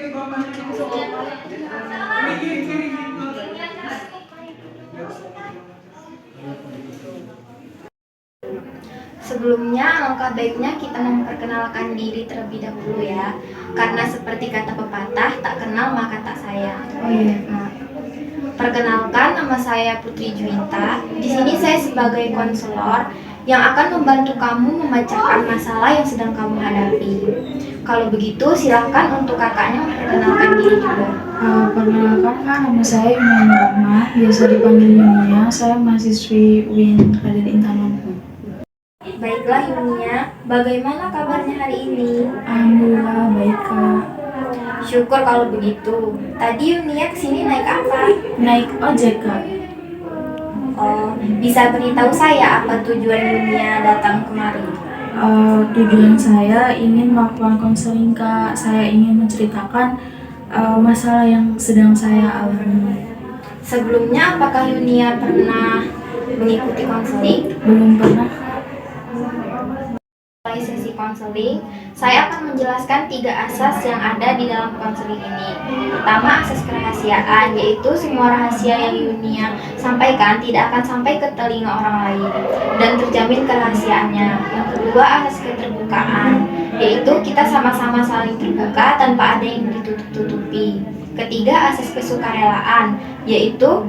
Sebelumnya, alangkah baiknya kita memperkenalkan diri terlebih dahulu ya. Karena seperti kata pepatah, tak kenal maka tak sayang. Oh iya. Perkenalkan, nama saya Putri Juwita. Di sini saya sebagai konselor yang akan membantu kamu memecahkan masalah yang sedang kamu hadapi. Kalau begitu, silahkan untuk kakaknya memperkenalkan diri juga. Perkenalkan Kak, nama saya Yunia Rahma, biasa dipanggil Yunia. Saya mahasiswi UIN Raden Intan Lampung. Baiklah Yunia, bagaimana kabarnya hari ini? Alhamdulillah baik Kak. Syukur kalau begitu. Tadi Yunia kesini naik apa? Naik ojek Kak. Oh, bisa beritahu saya apa tujuan Yunia datang kemari? Tujuan saya ingin melakukan konseling Kak. Saya ingin menceritakan masalah yang sedang saya alami. Sebelumnya, apakah Yunia pernah mengikuti konseling? Belum pernah. Mulai sesi konseling, saya akan menjelaskan 3 asas yang ada di dalam konseling ini. Pertama, asas kerahasiaan, yaitu semua rahasia yang Yunia sampaikan tidak akan sampai ke telinga orang lain dan terjamin kerahasiaannya. Yang kedua, asas keterbukaan, yaitu kita sama-sama saling terbuka tanpa ada yang ditutup-tutupi. Ketiga, asas kesukarelaan, yaitu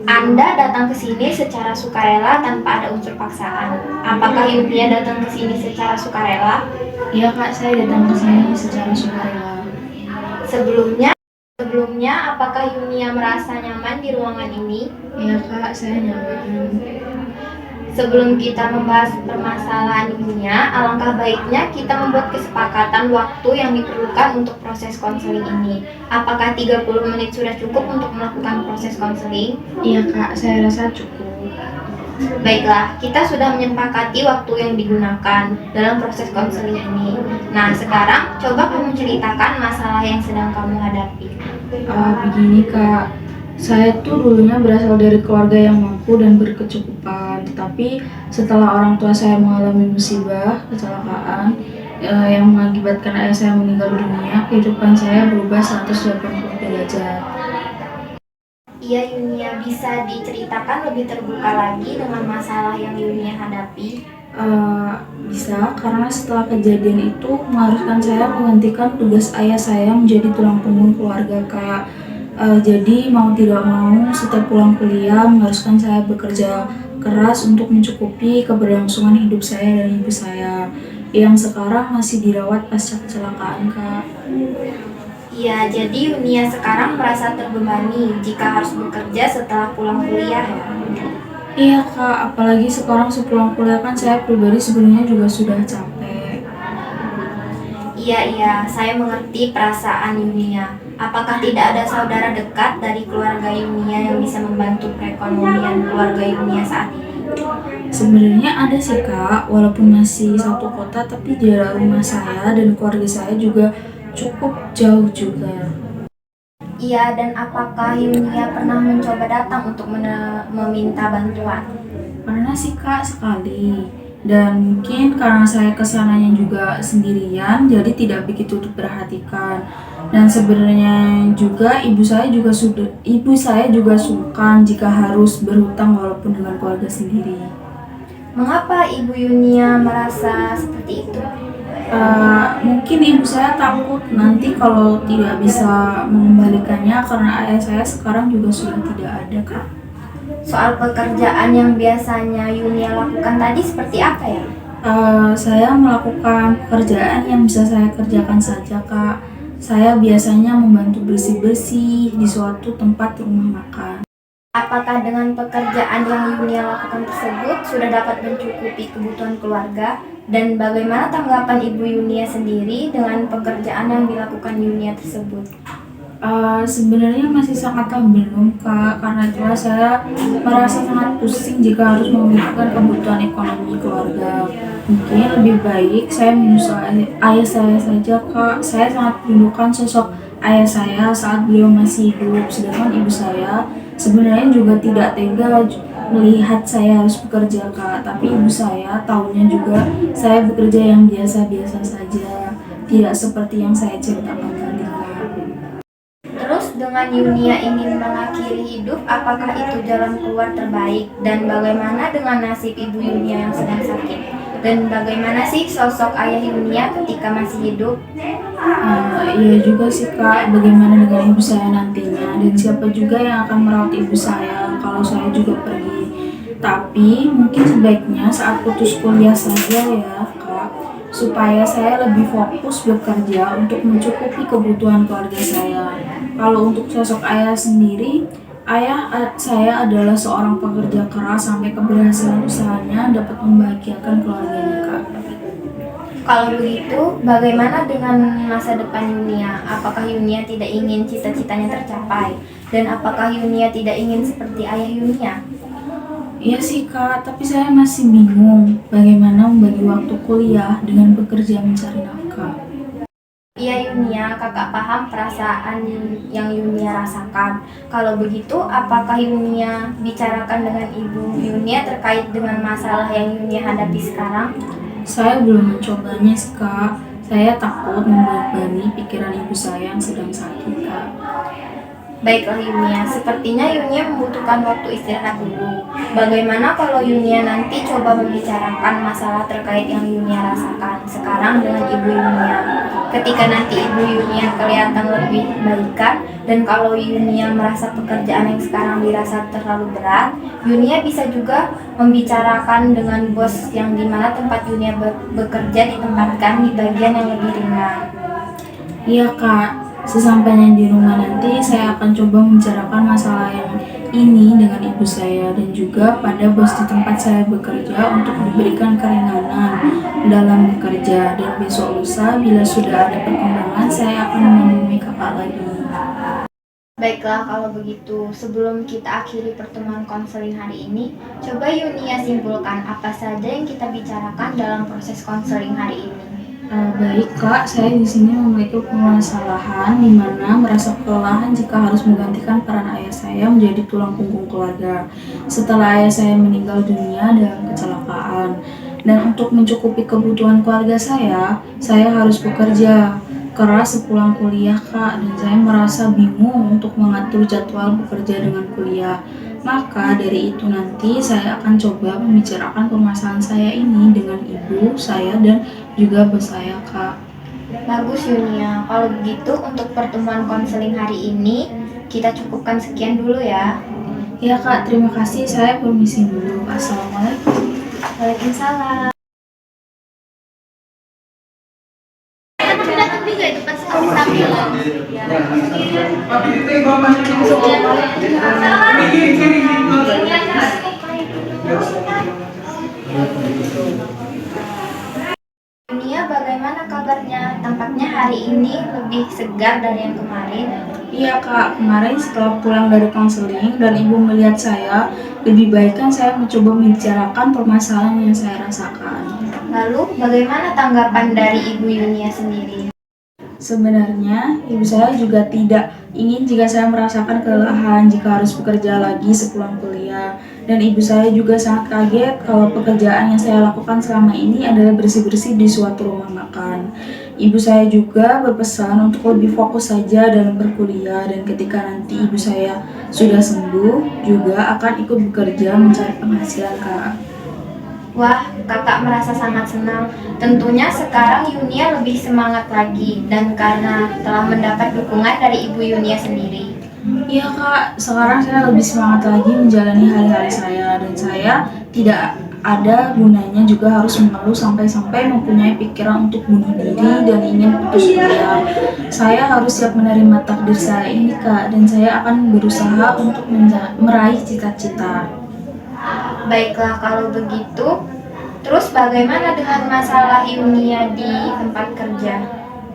Anda datang ke sini secara sukarela tanpa ada unsur paksaan. Apakah Yunia datang ke sini secara sukarela? Iya Kak, saya datang ke sini secara sukarela. Sebelumnya, apakah Yunia merasa nyaman di ruangan ini? Iya Kak, saya nyaman. Sebelum kita membahas permasalahan Yunia, alangkah baiknya kita membuat kesepakatan waktu yang diperlukan untuk proses konseling ini. Apakah 30 menit sudah cukup untuk melakukan proses konseling? Iya Kak, saya rasa cukup. Baiklah, kita sudah menyepakati waktu yang digunakan dalam proses konseling ini. Nah, sekarang coba kamu ceritakan masalah yang sedang kamu hadapi. Begini Kak, saya tuh dulunya berasal dari keluarga yang mampu dan berkecukupan. Tetapi setelah orang tua saya mengalami musibah, kecelakaan yang mengakibatkan ayah saya meninggal dunia, kehidupan saya berubah 180 derajat. Iya Yunia, bisa diceritakan lebih terbuka lagi dengan masalah yang Yunia hadapi? Bisa, karena setelah kejadian itu mengharuskan saya menggantikan tugas ayah saya menjadi tulang punggung keluarga Kak. Jadi mau tidak mau setiap pulang kuliah mengharuskan saya bekerja keras untuk mencukupi keberlangsungan hidup saya dan ibu saya yang sekarang masih dirawat pasca kecelakaan Kak. Iya, jadi Yunia sekarang merasa terbebani jika harus bekerja setelah pulang kuliah ya? Iya Kak, apalagi sekarang sepulang kuliah kan saya pribadi sebenarnya juga sudah capek. Iya, saya mengerti perasaan Yunia. Apakah tidak ada saudara dekat dari keluarga Yunia yang bisa membantu perekonomian keluarga Yunia saat ini? Sebenarnya ada sih Kak, walaupun masih satu kota tapi jarak rumah saya dan keluarga saya juga cukup jauh juga. Iya, dan apakah Yunia pernah mencoba datang untuk meminta bantuan? Pernah sih Kak sekali, dan mungkin karena saya kesananya juga sendirian jadi tidak begitu diperhatikan. Dan sebenarnya juga ibu saya juga sungkan jika harus berhutang walaupun dengan keluarga sendiri. Mengapa Ibu Yunia merasa seperti itu? Mungkin ibu saya takut nanti kalau tidak bisa mengembalikannya karena ayah saya sekarang juga sudah tidak ada Kak. Soal pekerjaan yang biasanya Yunia lakukan tadi seperti apa ya? Saya melakukan pekerjaan yang bisa saya kerjakan saja Kak. Saya biasanya membantu bersih-bersih di suatu tempat rumah makan. Apakah dengan pekerjaan yang Yunia lakukan tersebut sudah dapat mencukupi kebutuhan keluarga? Dan bagaimana tanggapan Ibu Yunia sendiri dengan pekerjaan yang dilakukan Yunia tersebut? Sebenarnya masih sangatlah belum Kak, karena itulah saya merasa sangat pusing jika harus memikirkan kebutuhan ekonomi keluarga. Mungkin lebih baik saya menyusul ayah saya saja Kak. Saya sangat merindukan sosok ayah saya saat beliau masih hidup, sedangkan ibu saya sebenarnya juga tidak tega melihat saya harus bekerja Kak, tapi ibu saya tahunya juga saya bekerja yang biasa-biasa saja, tidak seperti yang saya ceritakan tadi Kak. dengan Yunia ingin mengakhiri hidup, apakah itu jalan keluar terbaik? Dan bagaimana dengan nasib ibu Yunia yang sedang sakit? Dan bagaimana sih sosok ayah Yunia ketika masih hidup? Iya juga sih kak, bagaimana dengan ibu saya nantinya dan siapa juga yang akan merawat ibu saya kalau saya juga pergi. Tapi mungkin sebaiknya saat putus kuliah saja ya kak, supaya saya lebih fokus bekerja untuk mencukupi kebutuhan keluarga saya. Kalau untuk sosok ayah sendiri, saya adalah seorang pekerja keras sampai keberhasilan usahanya dapat membahagiakan keluarganya kak. Kalau begitu, bagaimana dengan masa depan Yunia? Apakah Yunia tidak ingin cita-citanya tercapai? Dan apakah Yunia tidak ingin seperti ayah Yunia? Iya sih kak, tapi saya masih bingung bagaimana membagi waktu kuliah dengan bekerja mencari nafkah. Iya Yunia, kakak paham perasaan yang Yunia rasakan. Kalau begitu, apakah Yunia bicarakan dengan ibu Yunia terkait dengan masalah yang Yunia hadapi sekarang? Saya belum mencobanya sih kak, saya takut membebani pikiran ibu saya yang sedang sakit kak. Baiklah Yunia, sepertinya Yunia membutuhkan waktu istirahat dulu. Bagaimana kalau Yunia nanti coba membicarakan masalah terkait yang Yunia rasakan sekarang dengan ibu Yunia? Ketika nanti ibu Yunia kelihatan lebih baikan, dan kalau Yunia merasa pekerjaan yang sekarang dirasa terlalu berat, Yunia bisa juga membicarakan dengan bos yang dimana tempat Yunia bekerja ditempatkan di bagian yang lebih ringan. Iya kak, sesampainya di rumah nanti saya akan coba membicarakan masalah yang ini dengan ibu saya dan juga pada bos di tempat saya bekerja untuk diberikan keringanan dalam bekerja, dan besok lusa bila sudah ada perkembangan saya akan menemui kakak lagi. Baiklah kalau begitu, sebelum kita akhiri pertemuan konseling hari ini, coba Yunia simpulkan apa saja yang kita bicarakan dalam proses konseling hari ini. Baik kak, saya di sini memiliki permasalahan di mana merasa kelelahan jika harus menggantikan peran ayah saya menjadi tulang punggung keluarga setelah ayah saya meninggal dunia dalam kecelakaan. Dan untuk mencukupi kebutuhan keluarga saya harus bekerja keras sepulang kuliah kak, dan saya merasa bingung untuk mengatur jadwal bekerja dengan kuliah. Maka dari itu nanti saya akan coba membicarakan permasalahan saya ini dengan ibu saya dan juga bos saya kak. Bagus Yunia, kalau begitu untuk pertemuan konseling hari ini kita cukupkan sekian dulu ya. Ya kak, terima kasih, saya permisi dulu. Assalamualaikum. Waalaikumsalam. Dunia bagaimana kabarnya? Tampaknya hari ini lebih segar dari yang kemarin. Iya kak, kemarin setelah pulang dari konseling dan ibu melihat saya lebih baik, kan saya mencoba membicarakan permasalahan yang saya rasakan. Lalu bagaimana tanggapan dari Ibu Yunia sendiri? Sebenarnya ibu saya juga tidak ingin jika saya merasakan kelelahan jika harus bekerja lagi sepulang kuliah, dan ibu saya juga sangat kaget kalau pekerjaan yang saya lakukan selama ini adalah bersih-bersih di suatu rumah makan. Ibu saya juga berpesan untuk lebih fokus saja dalam berkuliah, dan ketika nanti ibu saya sudah sembuh juga akan ikut bekerja mencari penghasilan kak. Wah, kakak merasa sangat senang. Tentunya sekarang Yunia lebih semangat lagi, dan karena telah mendapat dukungan dari Ibu Yunia sendiri. Iya kak, sekarang saya lebih semangat lagi menjalani hari-hari saya, dan saya tidak ada gunanya juga harus mengeluh sampai-sampai mempunyai pikiran untuk bunuh diri dan ingin putus kuliah. Saya harus siap menerima takdir saya ini kak, dan saya akan berusaha untuk meraih cita-cita. Baiklah kalau begitu, terus bagaimana dengan masalah Yunia di tempat kerja?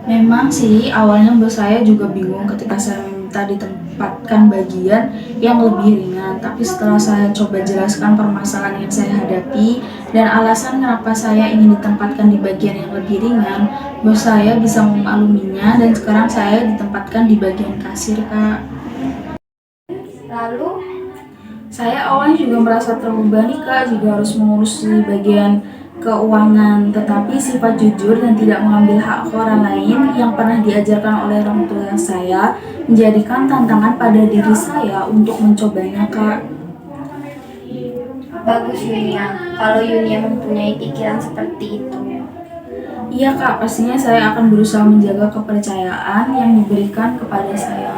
Memang sih awalnya bos saya juga bingung ketika saya meminta ditempatkan bagian yang lebih ringan, tapi setelah saya coba jelaskan permasalahan yang saya hadapi dan alasan kenapa saya ingin ditempatkan di bagian yang lebih ringan, bos saya bisa memakluminya dan sekarang saya ditempatkan di bagian kasir kak. Lalu Saya awalnya juga merasa terbebani kak, juga harus mengurus di bagian keuangan, tetapi sifat jujur dan tidak mengambil hak orang lain yang pernah diajarkan oleh orang tua saya menjadikan tantangan pada diri saya untuk mencobanya, Kak. Bagus Yunia, kalau Yunia mempunyai pikiran seperti itu. Iya, Kak, pastinya saya akan berusaha menjaga kepercayaan yang diberikan kepada saya.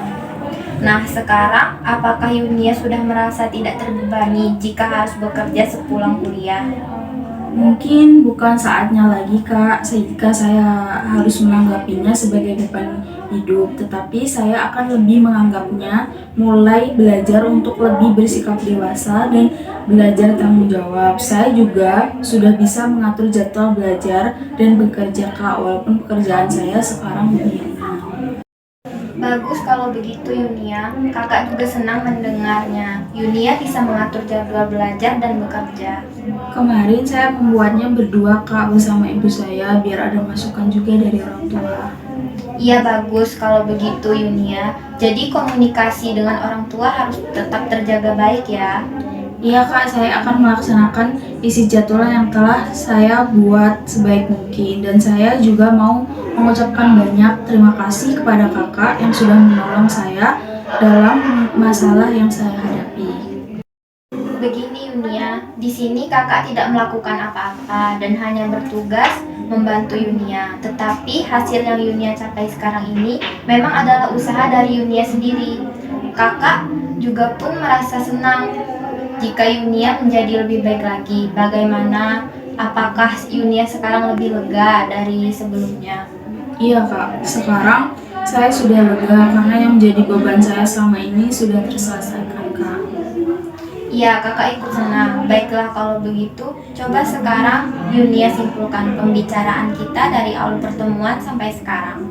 Nah, sekarang apakah Yunia sudah merasa tidak terbebani jika harus bekerja sepulang kuliah? Mungkin bukan saatnya lagi, Kak, jika saya harus menanggapinya sebagai beban hidup, tetapi saya akan lebih menganggapnya mulai belajar untuk lebih bersikap dewasa dan belajar tanggung jawab. Saya juga sudah bisa mengatur jadwal belajar dan bekerja, Kak, walaupun pekerjaan saya sekarang lebih ringan. Bagus kalau begitu Yunia, kakak juga senang mendengarnya. Yunia bisa mengatur jadwal belajar dan bekerja. Kemarin saya membuatnya berdua, Kak, bersama ibu saya biar ada masukan juga dari orang tua. Iya bagus kalau begitu Yunia. Jadi komunikasi dengan orang tua harus tetap terjaga baik ya. Iya, Kak, saya akan melaksanakan isi jadwal yang telah saya buat sebaik mungkin. Dan saya juga mau mengucapkan banyak terima kasih kepada kakak yang sudah menolong saya dalam masalah yang saya hadapi. Begini Yunia, di sini kakak tidak melakukan apa-apa dan hanya bertugas membantu Yunia. Tetapi hasil yang Yunia capai sekarang ini memang adalah usaha dari Yunia sendiri. Kakak juga pun merasa senang jika Yunia menjadi lebih baik lagi. Bagaimana? Apakah Yunia sekarang lebih lega dari sebelumnya? Iya, Kak, sekarang saya sudah lega karena yang menjadi beban saya selama ini sudah terselesaikan, Kak. Iya, kakak ikut senang. Baiklah kalau begitu, coba sekarang Yunia simpulkan pembicaraan kita dari awal pertemuan sampai sekarang.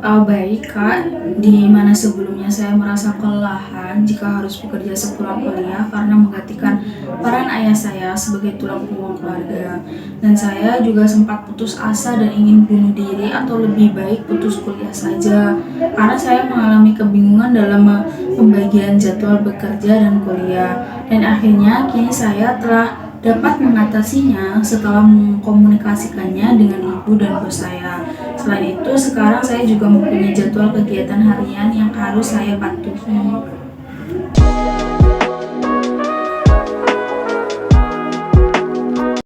Baik, Kak, di mana sebelumnya saya merasa kelelahan jika harus bekerja sepulang kuliah karena menggantikan peran ayah saya sebagai tulang punggung keluarga. Dan saya juga sempat putus asa dan ingin bunuh diri atau lebih baik putus kuliah saja karena saya mengalami kebingungan dalam pembagian jadwal bekerja dan kuliah. Dan akhirnya kini saya telah dapat mengatasinya setelah mengkomunikasikannya dengan ibu dan bos saya. Selain itu, sekarang saya juga mempunyai jadwal kegiatan harian yang harus saya patuhi.